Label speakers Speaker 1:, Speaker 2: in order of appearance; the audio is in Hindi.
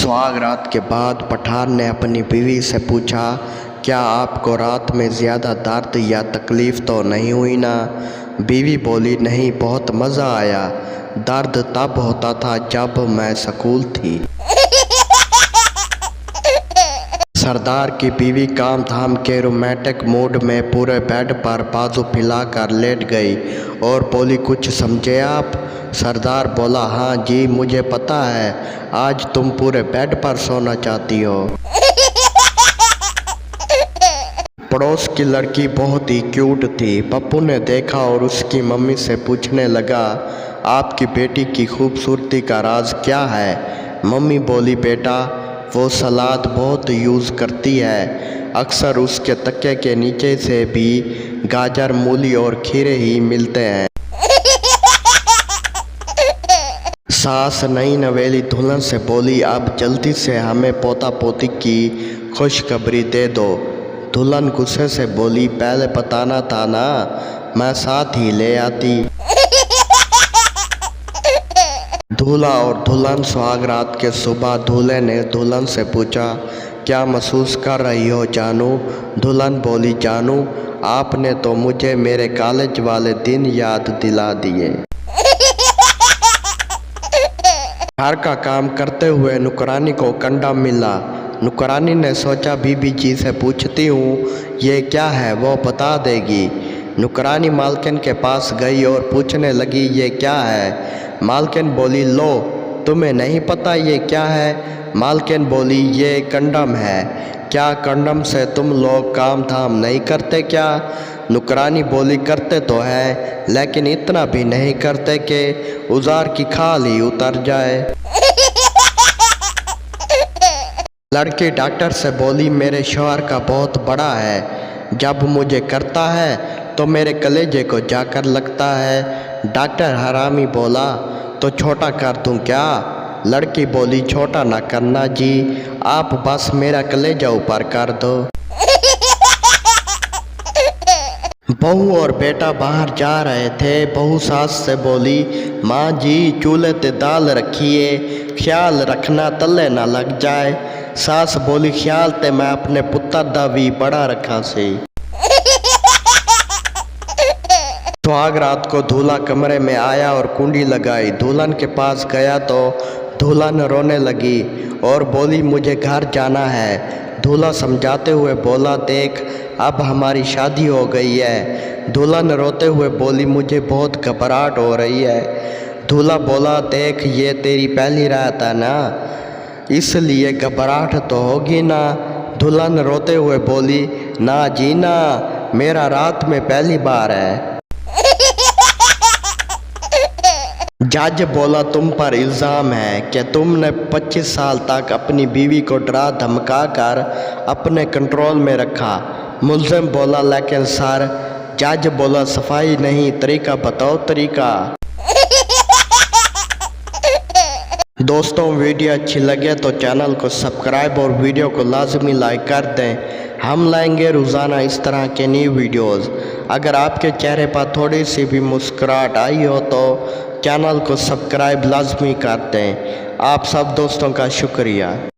Speaker 1: सुहाग रात के बाद पठान ने अपनी बीवी से पूछा, क्या आपको रात में ज़्यादा दर्द या तकलीफ़ तो नहीं हुई ना? बीवी बोली, नहीं, बहुत मज़ा आया। दर्द तब होता था जब मैं स्कूल थी। सरदार की बीवी काम धाम के रोमांटिक मूड में पूरे बेड पर बाजू फैलाकर लेट गई और बोली, कुछ समझे आप? सरदार बोला, हाँ जी, मुझे पता है आज तुम पूरे बेड पर सोना चाहती हो। पड़ोस की लड़की बहुत ही क्यूट थी। पप्पू ने देखा और उसकी मम्मी से पूछने लगा, आपकी बेटी की खूबसूरती का राज क्या है? मम्मी बोली, बेटा वो सलाद बहुत यूज़ करती है। अक्सर उसके तकिए के नीचे से भी गाजर, मूली और खीरे ही मिलते हैं। सास नई नवेली दुल्हन से बोली, अब जल्दी से हमें पोता पोती की खुशखबरी दे दो। दुल्हन गुस्से से बोली, पहले बताना था ना, मैं साथ ही ले आती। दूल्हा और दुल्हन सुहाग रात के सुबह दूल्हे ने दुल्हन से पूछा, क्या महसूस कर रही हो जानू? दुल्हन बोली, जानू आपने तो मुझे मेरे कॉलेज वाले दिन याद दिला दिए। घर का काम करते हुए नुकरानी को कंडा मिला। नुकरानी ने सोचा, बीबी जी से पूछती हूँ ये क्या है, वो बता देगी। नुकरानी मालकिन के पास गई और पूछने लगी, ये क्या है? मालकिन बोली, लो तुम्हें नहीं पता ये क्या है? मालकिन बोली, ये कंडम है। क्या कंडम से तुम लोग काम धाम नहीं करते क्या? नुकरानी बोली, करते तो है, लेकिन इतना भी नहीं करते कि औजार की खाल ही उतर जाए। लड़की डॉक्टर से बोली, मेरे शौहर का बहुत बड़ा है, जब मुझे करता है तो मेरे कलेजे को जाकर लगता है। डॉक्टर हरामी बोला, तो छोटा कर दूं क्या? लड़की बोली, छोटा ना करना जी, आप बस मेरा कलेजा ऊपर कर दो। बहू और बेटा बाहर जा रहे थे। बहू सास से बोली, माँ जी चूल्हे ते दाल रखिए, ख्याल रखना तले ना लग जाए। सास बोली, ख्याल ते मैं अपने पुत्र दा भी बड़ा रखा से। सुहाग रात को दूल्हा कमरे में आया और कुंडी लगाई। दुल्हन के पास गया तो दुल्हन रोने लगी और बोली, मुझे घर जाना है। दूल्हा समझाते हुए बोला, देख अब हमारी शादी हो गई है। दुल्हन रोते हुए बोली, मुझे बहुत घबराहट हो रही है। दूल्हा बोला, देख ये तेरी पहली रात है ना, इसलिए घबराहट तो होगी ना। दुल्हन रोते हुए बोली, ना जी ना, मेरा रात में पहली बार है। जज बोला, तुम पर इल्ज़ाम है कि तुमने 25 साल तक अपनी बीवी को डरा धमका कर अपने कंट्रोल में रखा। मुल्ज़िम बोला, लेकिन सर। जज बोला, सफाई नहीं, तरीका बताओ तरीका। दोस्तों वीडियो अच्छी लगे तो चैनल को सब्सक्राइब और वीडियो को लाजमी लाइक कर दें। हम लाएंगे रोज़ाना इस तरह के न्यू वीडियोस। अगर आपके चेहरे पर थोड़ी सी भी मुस्कुराहट आई हो तो चैनल को सब्सक्राइब लाजमी कर दें। आप सब दोस्तों का शुक्रिया।